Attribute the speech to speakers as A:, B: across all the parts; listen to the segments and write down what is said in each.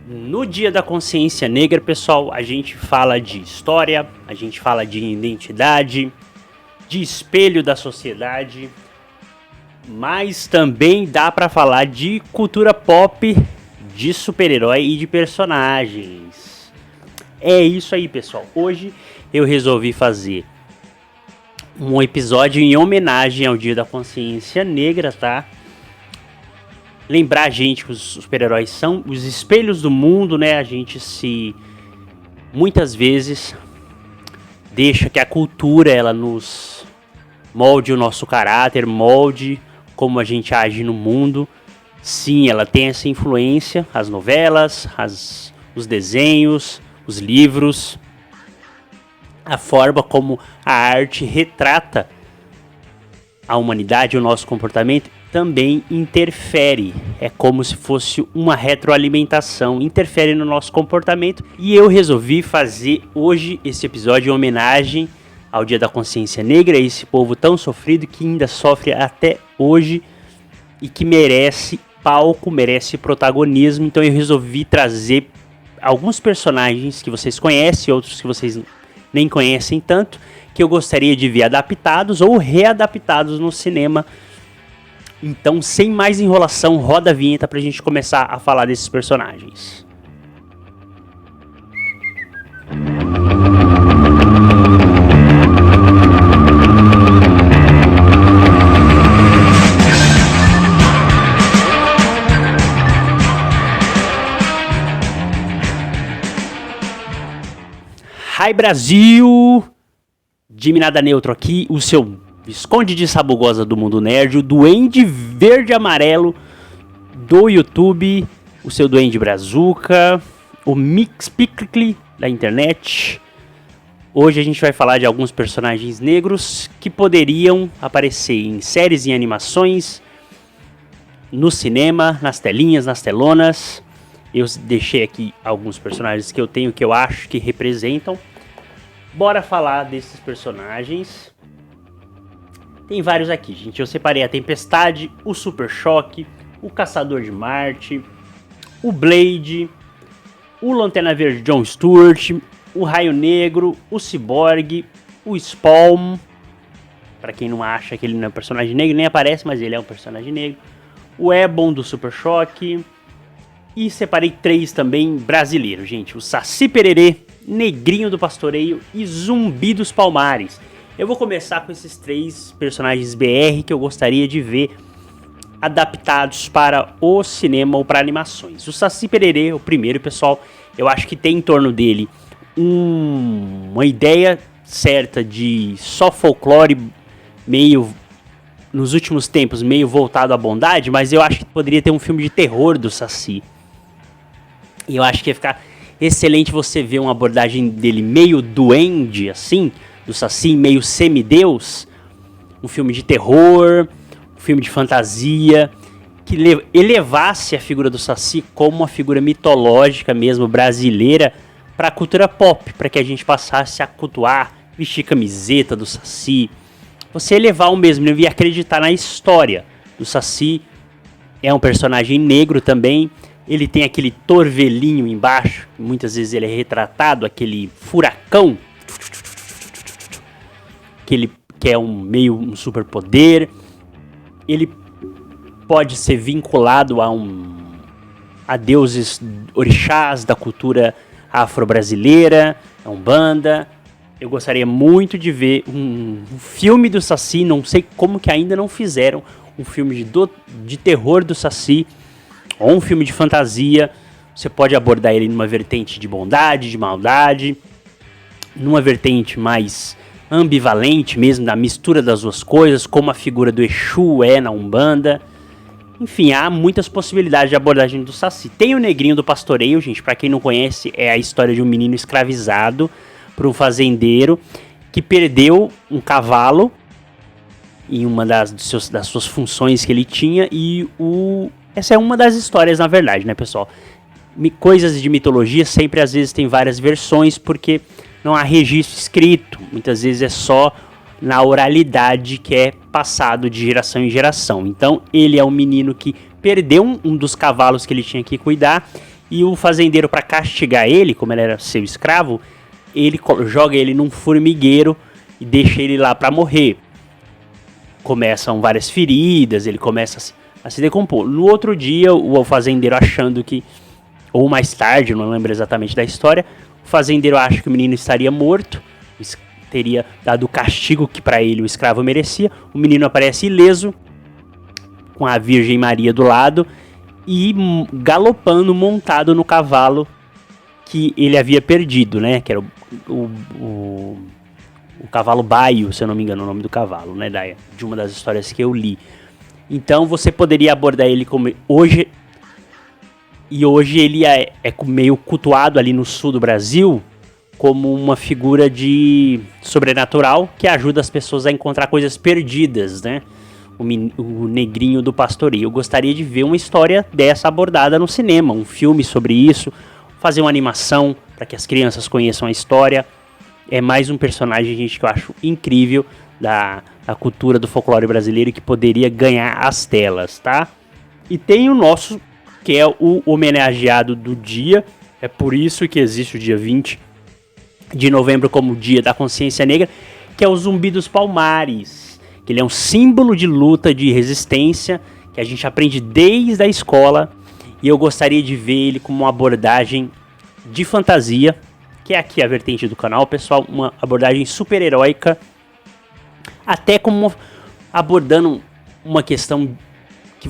A: No Dia da Consciência Negra, pessoal, a gente fala de história, a gente fala de identidade, de espelho da sociedade, mas também dá pra falar de cultura pop, de super-herói e de personagens. É isso aí, pessoal. Hoje eu resolvi fazer um episódio em homenagem ao Dia da Consciência Negra, tá? Lembrar a gente que os super-heróis são os espelhos do mundo, né? A gente muitas vezes deixa que a cultura ela nos molde o nosso caráter, molde como a gente age no mundo. Sim, ela tem essa influência, as novelas, os desenhos, os livros, a forma como a arte retrata a humanidade, o nosso comportamento, também interfere. É como se fosse uma retroalimentação, interfere no nosso comportamento. E eu resolvi fazer hoje esse episódio em homenagem ao Dia da Consciência Negra, esse povo tão sofrido que ainda sofre até hoje e que merece palco, merece protagonismo. Então eu resolvi trazer alguns personagens que vocês conhecem, outros que vocês nem conhecem tanto, que eu gostaria de ver adaptados ou readaptados no cinema. Então, sem mais enrolação, roda a vinheta pra gente começar a falar desses personagens. Hi Brasil! Jimmy Nada Neutro aqui, o seu Visconde de Sabugosa do Mundo Nerd, o Duende Verde Amarelo do YouTube, o seu Duende Brazuca, o Mix Pickle da internet. Hoje a gente vai falar de alguns personagens negros que poderiam aparecer em séries e animações, no cinema, nas telinhas, nas telonas. Eu deixei aqui alguns personagens que eu tenho que eu acho que representam. Bora falar desses personagens. Tem vários aqui, gente. Eu separei a Tempestade, o Super Choque, o Caçador de Marte, o Blade, o Lanterna Verde John Stewart, o Raio Negro, o Cyborg, o Spawn. Pra quem não acha que ele não é um personagem negro, nem aparece, mas ele é um personagem negro. O Ebon do Super Choque. E separei 3 também brasileiros, gente. O Saci Pererê, Negrinho do Pastoreio e Zumbi dos Palmares. Eu vou começar com esses 3 personagens BR que eu gostaria de ver adaptados para o cinema ou para animações. O Saci Pererê, o primeiro, pessoal, eu acho que tem em torno dele uma ideia certa de só folclore, meio, nos últimos tempos, meio voltado à bondade, mas eu acho que poderia ter um filme de terror do Saci. E eu acho que ia ficar excelente você ver uma abordagem dele meio duende, assim, do Saci, meio semideus, um filme de terror, um filme de fantasia, que elevasse a figura do Saci como uma figura mitológica mesmo, brasileira, para a cultura pop, para que a gente passasse a cultuar, vestir camiseta do Saci, você elevar o mesmo e acreditar na história do Saci. É um personagem negro também, ele tem aquele torvelinho embaixo, muitas vezes ele é retratado, aquele furacão, que é um superpoder. Ele pode ser vinculado a deuses orixás da cultura afro-brasileira, a Umbanda. Eu gostaria muito de ver um filme do Saci, não sei como que ainda não fizeram um filme de terror do Saci, ou um filme de fantasia. Você pode abordar ele numa vertente de bondade, de maldade, numa vertente mais ambivalente mesmo, da mistura das duas coisas, como a figura do Exu é na Umbanda. Enfim, há muitas possibilidades de abordagem do Saci. Tem o Negrinho do Pastoreio, gente, pra quem não conhece, é a história de um menino escravizado por um fazendeiro que perdeu um cavalo em uma das suas funções que ele tinha, e essa é uma das histórias, na verdade, né, pessoal? Coisas de mitologia sempre, às vezes, tem várias versões, porque não há registro escrito. Muitas vezes é só na oralidade que é passado de geração em geração. Então, ele é um menino que perdeu um dos cavalos que ele tinha que cuidar, E o fazendeiro, para castigar ele, como ele era seu escravo, ele joga ele num formigueiro e deixa ele lá para morrer. Começam várias feridas, ele começa a se decompor. No outro dia, o fazendeiro achando que, ou mais tarde, não lembro exatamente da história, o fazendeiro acha que o menino estaria morto, teria dado o castigo que para ele o escravo merecia. O menino aparece ileso, com a Virgem Maria do lado, e galopando, montado no cavalo que ele havia perdido, né? Que era o cavalo baio, se eu não me engano o nome do cavalo, né? De uma das histórias que eu li. Então você poderia abordar ele como hoje. E hoje ele é meio cultuado ali no sul do Brasil como uma figura de sobrenatural que ajuda as pessoas a encontrar coisas perdidas, né? O negrinho do pastoreio. Eu gostaria de ver uma história dessa abordada no cinema, um filme sobre isso, fazer uma animação para que as crianças conheçam a história. É mais um personagem, gente, que eu acho incrível da cultura do folclore brasileiro que poderia ganhar as telas, tá? E tem o nosso, que é o homenageado do dia. É por isso que existe o dia 20 de novembro como Dia da Consciência Negra, que é o Zumbi dos Palmares. Que ele é um símbolo de luta, de resistência, que a gente aprende desde a escola. E eu gostaria de ver ele como uma abordagem de fantasia, que é aqui a vertente do canal, pessoal, uma abordagem super heróica, até como abordando uma questão que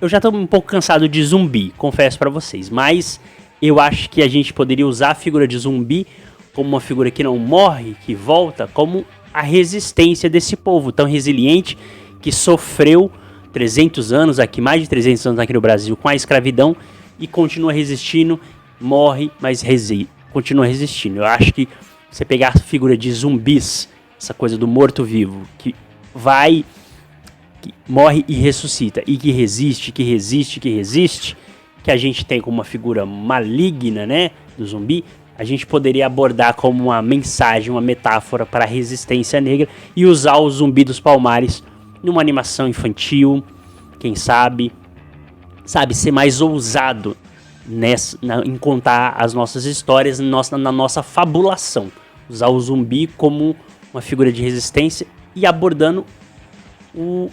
A: eu já estou um pouco cansado de zumbi, confesso para vocês, mas eu acho que a gente poderia usar a figura de zumbi como uma figura que não morre, que volta, como a resistência desse povo tão resiliente que sofreu 300 anos aqui, mais de 300 anos aqui no Brasil com a escravidão e continua resistindo, morre, mas continua resistindo. Eu acho que você pegar a figura de zumbis, essa coisa do morto-vivo, que morre e ressuscita, e que resiste, que a gente tem como uma figura maligna, né, do zumbi, a gente poderia abordar como uma mensagem, uma metáfora para a resistência negra e usar o Zumbi dos Palmares numa animação infantil, quem sabe ser mais ousado em contar as nossas histórias na nossa fabulação. Usar o zumbi como uma figura de resistência e abordando o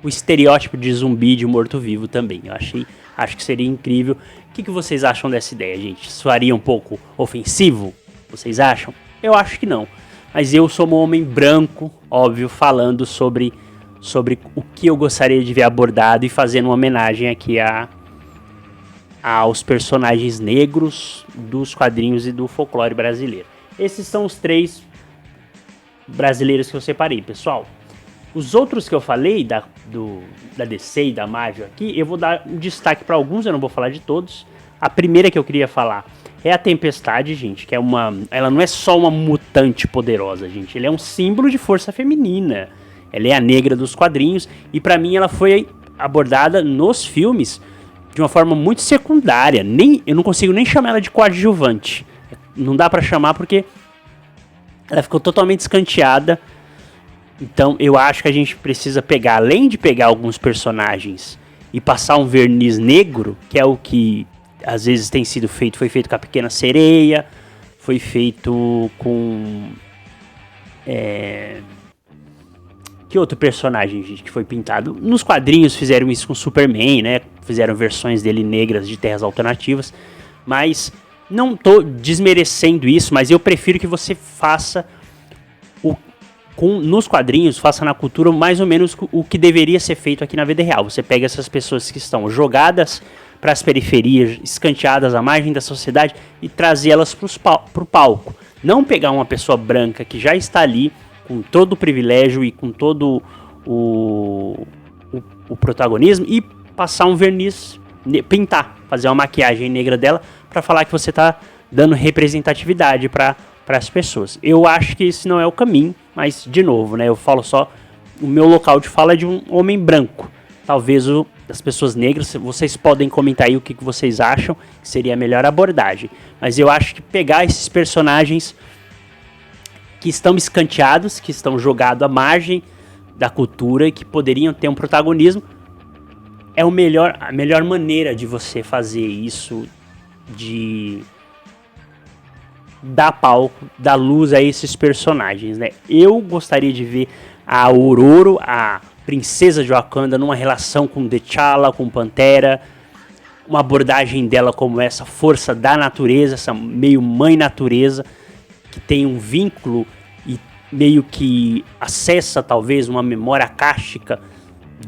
A: estereótipo de zumbi, de morto-vivo também. Acho que seria incrível. O que vocês acham dessa ideia, gente? Soaria um pouco ofensivo? Vocês acham? Eu acho que não. Mas eu sou um homem branco, óbvio, falando sobre o que eu gostaria de ver abordado e fazendo uma homenagem aqui aos personagens negros dos quadrinhos e do folclore brasileiro. Esses são os 3 brasileiros que eu separei, pessoal. Os outros que eu falei, da DC e da Marvel aqui, eu vou dar um destaque para alguns, eu não vou falar de todos. A primeira que eu queria falar é a Tempestade, gente, que ela não é só uma mutante poderosa, gente. Ela é um símbolo de força feminina. Ela é a negra dos quadrinhos e para mim ela foi abordada nos filmes de uma forma muito secundária. Eu não consigo nem chamar ela de coadjuvante. Não dá para chamar porque ela ficou totalmente escanteada. Então eu acho que a gente precisa pegar, além de pegar alguns personagens e passar um verniz negro, que é o que às vezes tem sido feito, foi feito com a Pequena Sereia, foi feito com... Que outro personagem, gente, que foi pintado? Nos quadrinhos fizeram isso com Superman, né? Fizeram versões dele negras de terras alternativas, mas não tô desmerecendo isso, mas eu prefiro que você faça nos quadrinhos, faça na cultura mais ou menos o que deveria ser feito aqui na vida real. Você pega essas pessoas que estão jogadas para as periferias, escanteadas à margem da sociedade e trazer elas para o palco. Não pegar uma pessoa branca que já está ali com todo o privilégio e com todo o protagonismo e passar um verniz, pintar, fazer uma maquiagem negra dela para falar que você está dando representatividade para as pessoas. Eu acho que esse não é o caminho, mas de novo, né, eu falo só, o meu local de fala é de um homem branco. Talvez das pessoas negras, vocês podem comentar aí o que vocês acham que seria a melhor abordagem. Mas eu acho que pegar esses personagens que estão escanteados, que estão jogados à margem da cultura e que poderiam ter um protagonismo, a melhor maneira de você fazer isso, de dar palco, dar luz a esses personagens, né? Eu gostaria de ver a Ororo, a princesa de Wakanda, numa relação com T'Challa, com Pantera, uma abordagem dela como essa força da natureza, essa meio mãe natureza, que tem um vínculo e meio que acessa talvez uma memória akáshica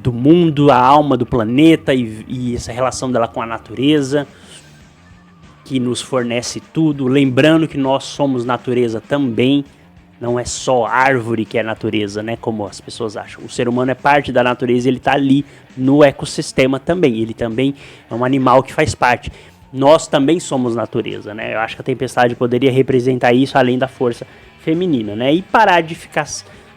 A: do mundo, a alma do planeta e essa relação dela com a natureza, que nos fornece tudo, lembrando que nós somos natureza também, não é só árvore que é natureza, né, como as pessoas acham. O ser humano é parte da natureza, ele está ali no ecossistema também, ele também é um animal que faz parte. Nós também somos natureza, né, eu acho que a Tempestade poderia representar isso além da força feminina, né, e parar de ficar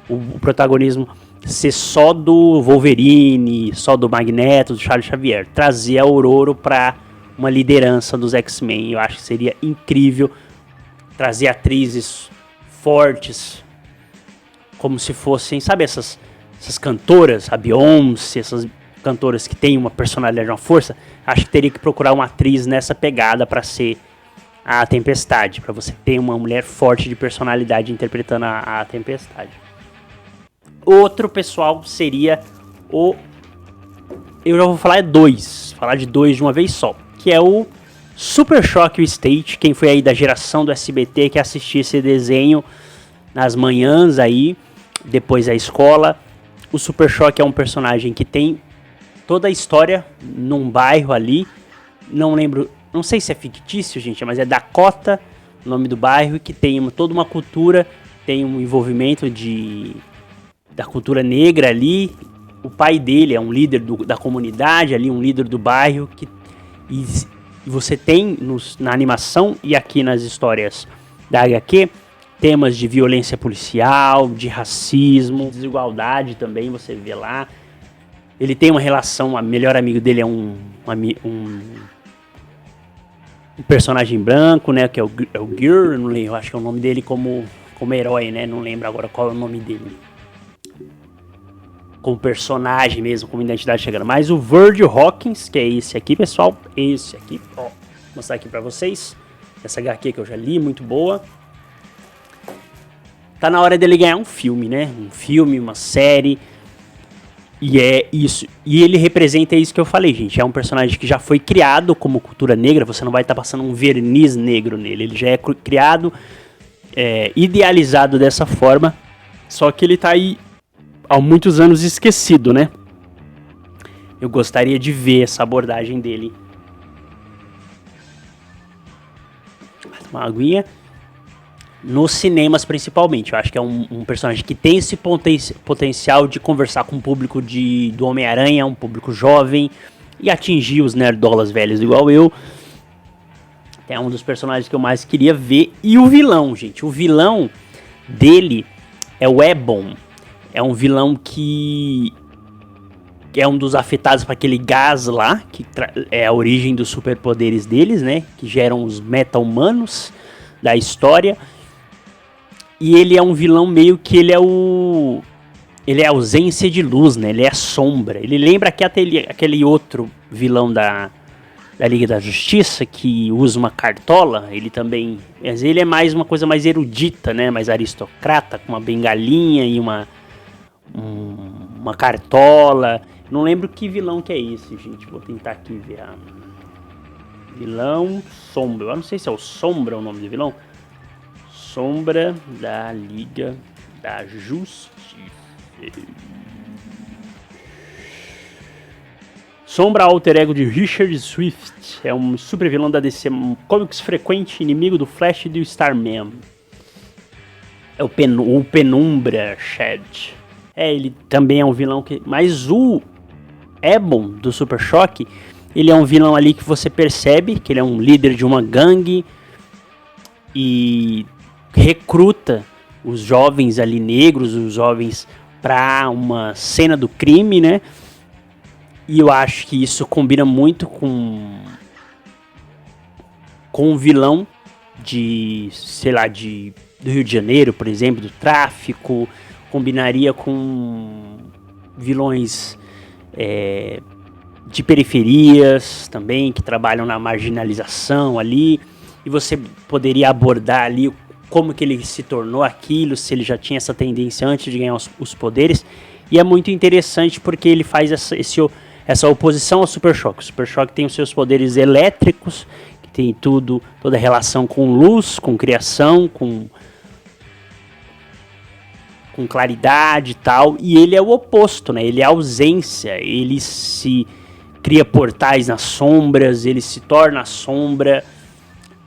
A: o protagonismo ser só do Wolverine, só do Magneto, do Charles Xavier, trazer a Ororo para uma liderança dos X-Men. Eu acho que seria incrível trazer atrizes fortes, como se fossem, sabe, essas cantoras, a Beyoncé, essas cantoras que têm uma personalidade, uma força. Acho que teria que procurar uma atriz nessa pegada para ser a Tempestade, para você ter uma mulher forte de personalidade interpretando a Tempestade. Outro pessoal seria o... Eu já vou falar falar de dois de uma vez só, que é o Super Choque State. Quem foi aí da geração do SBT que assistia esse desenho nas manhãs aí, depois da escola. O Super Choque é um personagem que tem toda a história num bairro ali, não sei se é fictício, gente, mas é Dakota, o nome do bairro, que tem toda uma cultura, tem um envolvimento da cultura negra ali. O pai dele é um líder da comunidade ali, um líder do bairro, e você tem na animação e aqui nas histórias da HQ temas de violência policial, de racismo, desigualdade também você vê lá. Ele tem uma relação, o melhor amigo dele é um personagem branco, né, que é o Gear, não lembro, acho que é o nome dele como herói, né, não lembro agora qual é o nome dele. Como personagem mesmo, como identidade chegando. Mas o Virgil Hawkins, que é esse aqui, pessoal, esse aqui, ó, vou mostrar aqui pra vocês, essa HQ que eu já li, muito boa. Tá na hora dele ganhar um filme, né, um filme, uma série, e é isso, e ele representa isso que eu falei, gente, é um personagem que já foi criado como cultura negra, você não vai estar passando um verniz negro nele, ele já é criado, idealizado dessa forma, só que ele tá aí há muitos anos esquecido, né? Eu gostaria de ver essa abordagem dele. Uma aguinha. Nos cinemas, principalmente. Eu acho que é um personagem que tem esse potencial de conversar com o público do Homem-Aranha, um público jovem, e atingir os nerdolas velhos igual eu. É um dos personagens que eu mais queria ver. E o vilão, gente. O vilão dele é o Ebon. É um vilão que é um dos afetados por aquele gás lá, que é a origem dos superpoderes deles, né? Que geram os meta-humanos da história. E ele é um vilão meio que ele é a ausência de luz, né? Ele é a sombra. Ele lembra aquele outro vilão da Liga da Justiça, que usa uma cartola. Ele também... Mas ele é mais uma coisa mais erudita, né? Mais aristocrata, com uma bengalinha e uma cartola. Não lembro que vilão que é esse, gente. Vou tentar aqui ver. Vilão Sombra. Eu não sei se é o Sombra o nome do vilão. Sombra da Liga da Justiça. Sombra, alter ego de Richard Swift. É um super vilão da DC Comics, frequente inimigo do Flash e do Starman. É o Penumbra Shed. Ele também é um vilão que... Mas o Ebon do Super Choque, ele é um vilão ali que você percebe que ele é um líder de uma gangue e recruta os jovens ali negros, os jovens pra uma cena do crime, né? E eu acho que isso combina muito com um vilão do Rio de Janeiro, por exemplo, do tráfico. Combinaria com vilões de periferias também, que trabalham na marginalização ali, e você poderia abordar ali como que ele se tornou aquilo, se ele já tinha essa tendência antes de ganhar os poderes, e é muito interessante porque ele faz essa oposição ao Super Choque. O Super Choque tem os seus poderes elétricos, que tem toda a relação com luz, com criação, com claridade e tal, e ele é o oposto, né? Ele é a ausência, ele se cria portais nas sombras, ele se torna a sombra,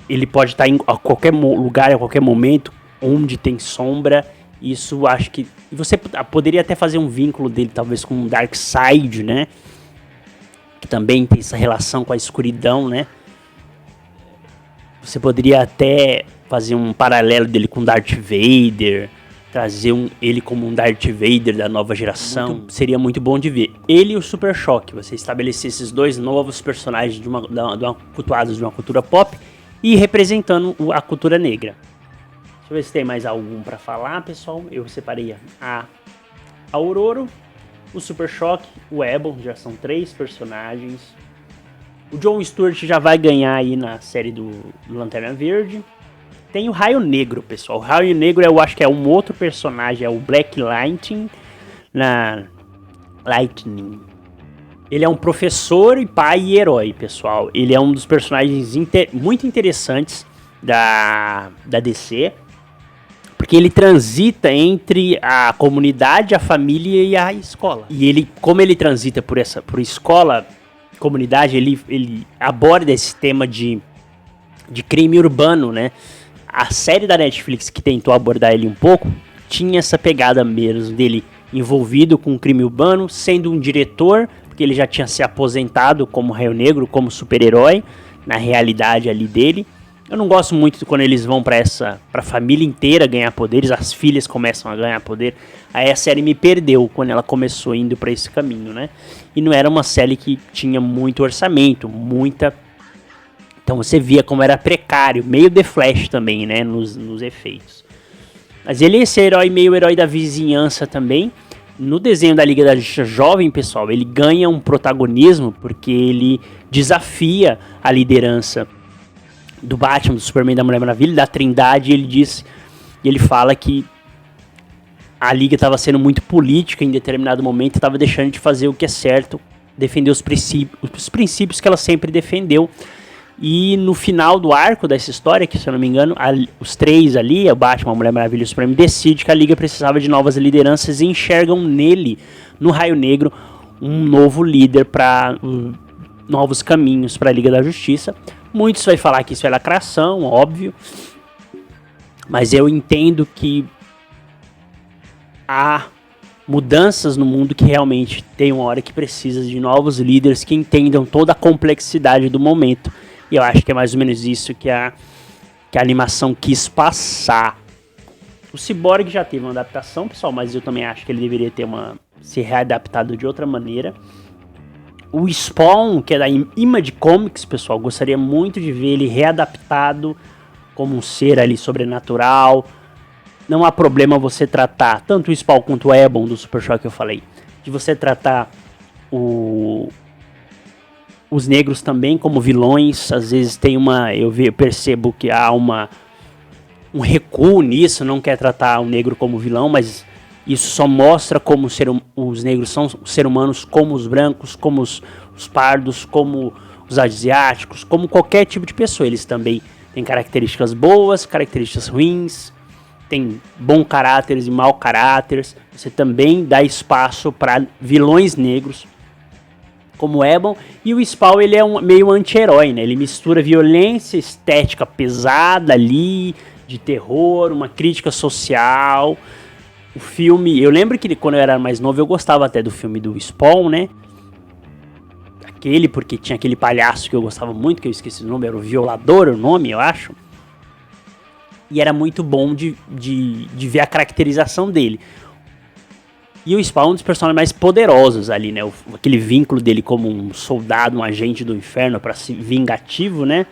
A: ele pode estar em qualquer lugar, a qualquer momento, onde tem sombra. Isso acho que... Você poderia até fazer um vínculo dele, talvez, com o Darkseid, né? Que também tem essa relação com a escuridão, né? Você poderia até fazer um paralelo dele com Darth Vader, trazer ele como um Darth Vader da nova geração. Seria muito bom de ver. Ele e o Super Choque, você estabelecer esses dois novos personagens cultuados de uma cultura pop e representando a cultura negra. Deixa eu ver se tem mais algum pra falar, pessoal. Eu separei a Aurora, o Super Choque, o Ebon, já são 3 personagens. O Jon Stewart já vai ganhar aí na série do Lanterna Verde. Tem o Raio Negro, pessoal. O Raio Negro eu acho que é um outro personagem, é o Black Lightning. Lightning. Ele é um professor e pai e herói, pessoal. Ele é um dos personagens muito interessantes da DC. Porque ele transita entre a comunidade, a família e a escola. E ele, como ele transita por escola, comunidade, ele aborda esse tema de crime urbano, né? A série da Netflix que tentou abordar ele um pouco, tinha essa pegada mesmo dele envolvido com crime urbano, sendo um diretor, porque ele já tinha se aposentado como Raio Negro, como super-herói, na realidade ali dele. Eu não gosto muito quando eles vão pra família inteira ganhar poderes, as filhas começam a ganhar poder. Aí a série me perdeu quando ela começou indo pra esse caminho, né? E não era uma série que tinha muito orçamento, então você via como era precário, meio The Flash também, né, nos efeitos. Mas ele é esse meio herói da vizinhança também. No desenho da Liga da Justiça Jovem, pessoal, ele ganha um protagonismo porque ele desafia a liderança do Batman, do Superman, da Mulher Maravilha, da Trindade, e ele fala que a Liga estava sendo muito política em determinado momento, estava deixando de fazer o que é certo, defender os princípios que ela sempre defendeu. E no final do arco dessa história, que se eu não me engano, os 3 ali, o Batman, a Mulher Maravilha e o Superman, decidem que a Liga precisava de novas lideranças e enxergam nele, no Raio Negro, um novo líder para novos caminhos para a Liga da Justiça. Muitos vão falar que isso é lacração, óbvio, mas eu entendo que há mudanças no mundo que realmente tem uma hora que precisa de novos líderes que entendam toda a complexidade do momento. E eu acho que é mais ou menos isso que a animação quis passar. O Cyborg já teve uma adaptação, pessoal, mas eu também acho que ele deveria ter se readaptado de outra maneira. O Spawn, que é da Image Comics, pessoal, gostaria muito de ver ele readaptado como um ser ali sobrenatural. Não há problema você tratar tanto o Spawn quanto o Ebon do Super Choque que eu falei, de você tratar os negros também como vilões. Às vezes tem eu percebo que há um recuo nisso, não quer tratar o negro como vilão, mas isso só mostra como os negros são seres humanos, como os brancos, como os pardos, como os asiáticos, como qualquer tipo de pessoa. Eles também têm características boas, características ruins, tem bons caráteres e mau caráteres. Você também dá espaço para vilões negros, como o Ebon. E o Spawn, ele é meio anti-herói, né? Ele mistura violência estética pesada ali, de terror, uma crítica social. O filme, eu lembro que quando eu era mais novo eu gostava até do filme do Spawn, né? Porque tinha aquele palhaço que eu gostava muito, que eu esqueci o nome, era o Violador, o nome, eu acho. E era muito bom de ver a caracterização dele. E o Spawn é um dos personagens mais poderosos ali, né? Aquele vínculo dele como um soldado, um agente do inferno para ser vingativo, né?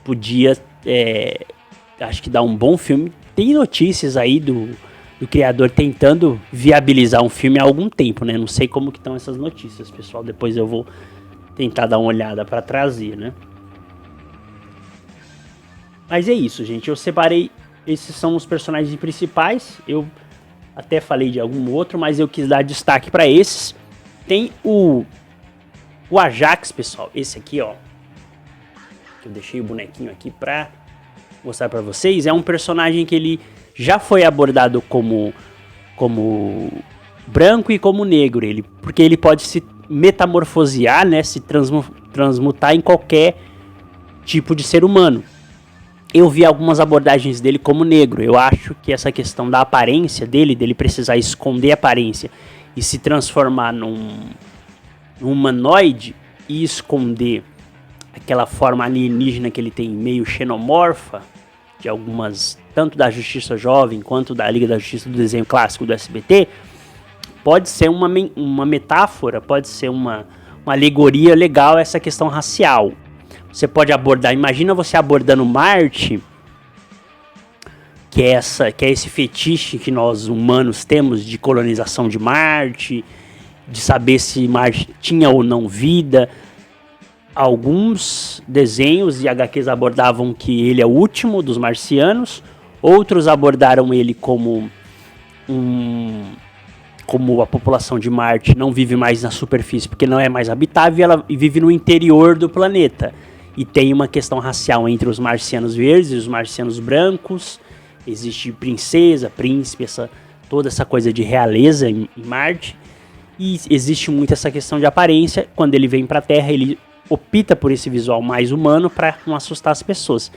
A: Podia, acho que dar um bom filme. Tem notícias aí do criador tentando viabilizar um filme há algum tempo, né? Não sei como que estão essas notícias, pessoal. Depois eu vou tentar dar uma olhada para trazer, né? Mas é isso, gente. Eu separei, esses são os personagens principais. Eu até falei de algum outro, mas eu quis dar destaque para esses. Tem o Ajax, pessoal. Esse aqui, ó. Eu deixei o bonequinho aqui pra mostrar pra vocês. É um personagem que ele já foi abordado como branco e como negro. Porque ele pode se metamorfosear, né? Se transmutar em qualquer tipo de ser humano. Eu vi algumas abordagens dele como negro. Eu acho que essa questão da aparência dele precisar esconder a aparência e se transformar num humanoide e esconder aquela forma alienígena que ele tem, meio xenomorfa, de algumas, tanto da Justiça Jovem quanto da Liga da Justiça do desenho clássico do SBT, pode ser uma metáfora, pode ser uma alegoria legal essa questão racial. Você pode abordar, imagina você abordando Marte, que é esse fetiche que nós humanos temos de colonização de Marte, de saber se Marte tinha ou não vida. Alguns desenhos e HQs abordavam que ele é o último dos marcianos, outros abordaram ele como a população de Marte não vive mais na superfície porque não é mais habitável e ela vive no interior do planeta. E tem uma questão racial entre os marcianos verdes e os marcianos brancos. Existe princesa, príncipe, toda essa coisa de realeza em Marte. E existe muito essa questão de aparência. Quando ele vem para a Terra, ele opta por esse visual mais humano para não assustar as pessoas.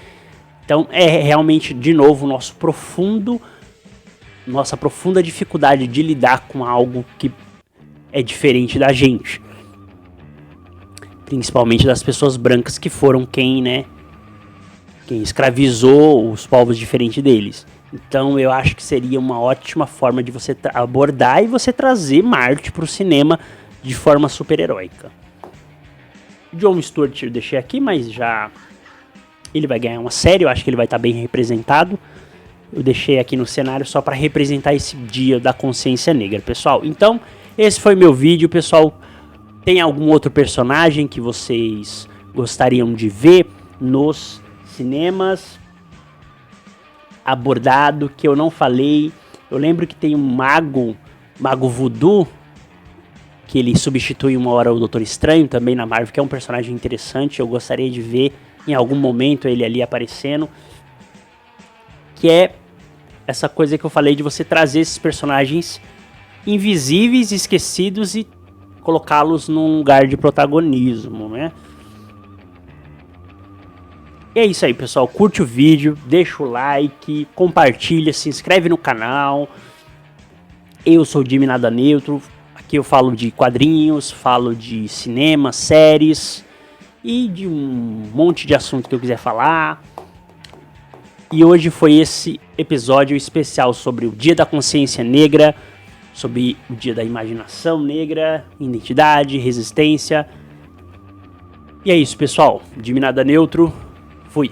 A: Então é realmente, de novo, nossa profunda dificuldade de lidar com algo que é diferente da gente. Principalmente das pessoas brancas que foram quem escravizou os povos diferentes deles. Então eu acho que seria uma ótima forma de você abordar e você trazer Marte para o cinema de forma super-heróica. Jon Stewart eu deixei aqui, mas já ele vai ganhar uma série, eu acho que ele vai estar bem representado. Eu deixei aqui no cenário só para representar esse dia da consciência negra, pessoal. Então, esse foi meu vídeo, pessoal. Tem algum outro personagem que vocês gostariam de ver nos cinemas abordado, que eu não falei? Eu lembro que tem um mago voodoo, que ele substitui uma hora o Doutor Estranho também na Marvel, que é um personagem interessante. Eu gostaria de ver em algum momento ele ali aparecendo. Que é essa coisa que eu falei de você trazer esses personagens invisíveis, esquecidos e colocá-los num lugar de protagonismo, né? E é isso aí, pessoal. Curte o vídeo, deixa o like, compartilha, se inscreve no canal. Eu sou o Jimmy Nada Neutro. Aqui eu falo de quadrinhos, falo de cinema, séries e de um monte de assunto que eu quiser falar. E hoje foi esse episódio especial sobre o Dia da Consciência Negra, sobre o Dia da Imaginação Negra, identidade, resistência. E é isso, pessoal. Jimmy Nada Neutro. Fui.